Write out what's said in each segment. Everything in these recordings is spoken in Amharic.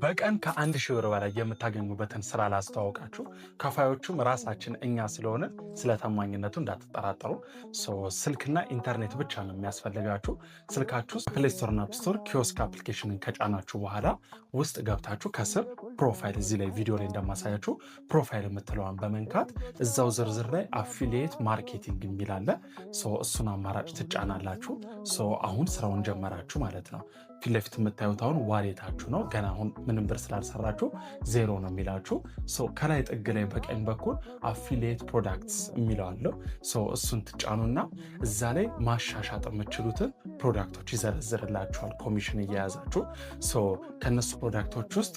በቀን ከ1000 ብር በላይ የምታገኙበትን ስራ ላስተዋወቃችሁ። ከፋዮቹም ራሳችን እኛ ስለሆነ ስለታማኝነቱ እንዳትጠራጠሩ። ስልክና ኢንተርኔት ብቻ ነው የሚያስፈልጋችሁ። ስልካችሁ ፕሌይ ስቶርና አፕ ስቶር ኪዮስክ አፕሊኬሽንን ከጫናችሁ በኋላ ውስጥ ገብታችሁ ከስር ፕሮፋይል እዚህ ላይ ቪዲዮ ላይ እንደማሳያችሁ ፕሮፋይል የምትለዋን በመንካት እዛው ዝርዝር ላይ አፊሊየት ማርኬቲንግ የሚል አለ። እሱን አማራጭ ትጫናላችሁ። አሁን ስራውን ጀመራችሁ ማለት ነው። ፊት ለፊት የምታዩት አሁን ዋሌታችሁ ነው። ገና አሁን ምንም ብር ስላልሰራችሁ ዜሮ ነው የሚላችሁ። ከላይ ጥግ ላይ በቀኝ በኩል አፊሊየት ፕሮዳክትስ የሚለው አለው። እሱን ትጫኑና እዛ ላይ ማሻሻጥ የምችሉትን ፕሮዳክቶች ይዘረዝርላችኋል። ኮሚሽን እየያዛችሁ ከነሱ ፕሮዳክቶች ውስጥ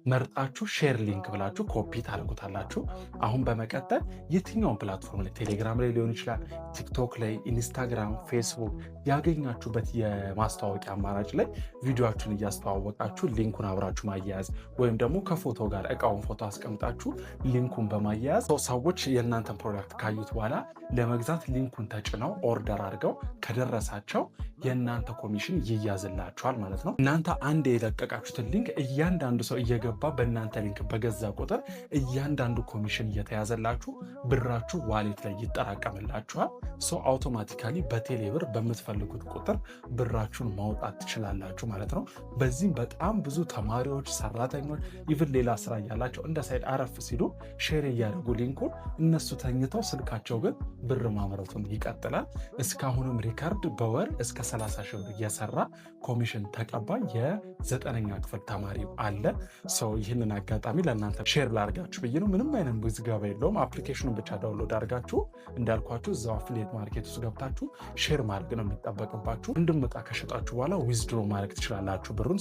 መርጣችሁ ሼር ሊንክ ብላችሁ ኮፒ ታደርጉታላችሁ። አሁን በመቀጠል የትኛውን ፕላትፎርም ላይ ቴሌግራም ላይ ሊሆን ይችላል፣ ቲክቶክ ላይ፣ ኢንስታግራም፣ ፌስቡክ ያገኛችሁበት የማስተዋወቂያ አማራጭ ላይ ቪዲዮአችሁን እያስተዋወቃችሁ ሊንኩን አብራችሁ ማያያዝ ወይም ደግሞ ከፎቶ ጋር እቃውን ፎቶ አስቀምጣችሁ ሊንኩን በማያያዝ ሰዎች የእናንተን ፕሮዳክት ካዩት በኋላ ለመግዛት ሊንኩን ተጭነው ኦርደር አድርገው ከደረሳቸው የእናንተ ኮሚሽን ይያዝላችኋል ማለት ነው። እናንተ አንድ የለቀቃችሁትን ሊንክ እያንዳንዱ ሰው እየገባ በእናንተ ሊንክ በገዛ ቁጥር እያንዳንዱ ኮሚሽን እየተያዘላችሁ ብራችሁ ዋሌት ላይ ይጠራቀምላችኋል። አውቶማቲካሊ በቴሌ ብር በምትፈልጉት ቁጥር ብራችሁን ማውጣት ትችላላችሁ ማለት ነው። በዚህም በጣም ብዙ ተማሪዎች፣ ሰራተኞች ኢቭን ሌላ ስራ እያላቸው እንደ ሳይድ አረፍ ሲሉ ሼር እያደረጉ ሊንኩን እነሱ ተኝተው ስልካቸው ግን ብር ማምረቱን ይቀጥላል። እስካሁንም ሪካርድ በወር እስከ 30 ሺህ ብር እየሰራ ኮሚሽን ተቀባይ የ9ኛ ክፍል ተማሪ አለ። ይህንን አጋጣሚ ለእናንተ ሼር ላርጋችሁ ብዬ ነው። ምንም አይነት ምዝገባ የለውም። አፕሊኬሽኑን ብቻ ዳውንሎድ አድርጋችሁ እንዳልኳችሁ እዛው አፊሊየት ማርኬት ውስጥ ገብታችሁ ሼር ማድረግ ነው የሚጠበቅባችሁ። እንድም ዕቃ ከሸጣችሁ በኋላ ዊዝድሮ ማድረግ ትችላላችሁ። ብሩን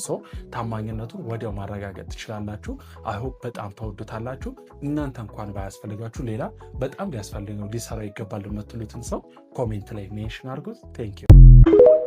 ታማኝነቱን ወዲያው ማረጋገጥ ትችላላችሁ። አይሆፕ በጣም ተወዱታላችሁ። እናንተ እንኳን ባያስፈልጋችሁ ሌላ በጣም ሊያስፈልገው ሊሰራ ይገባል የምትሉትን ሰው ኮሜንት ላይ ሜንሽን አድርጉት። ቴንክ ዩ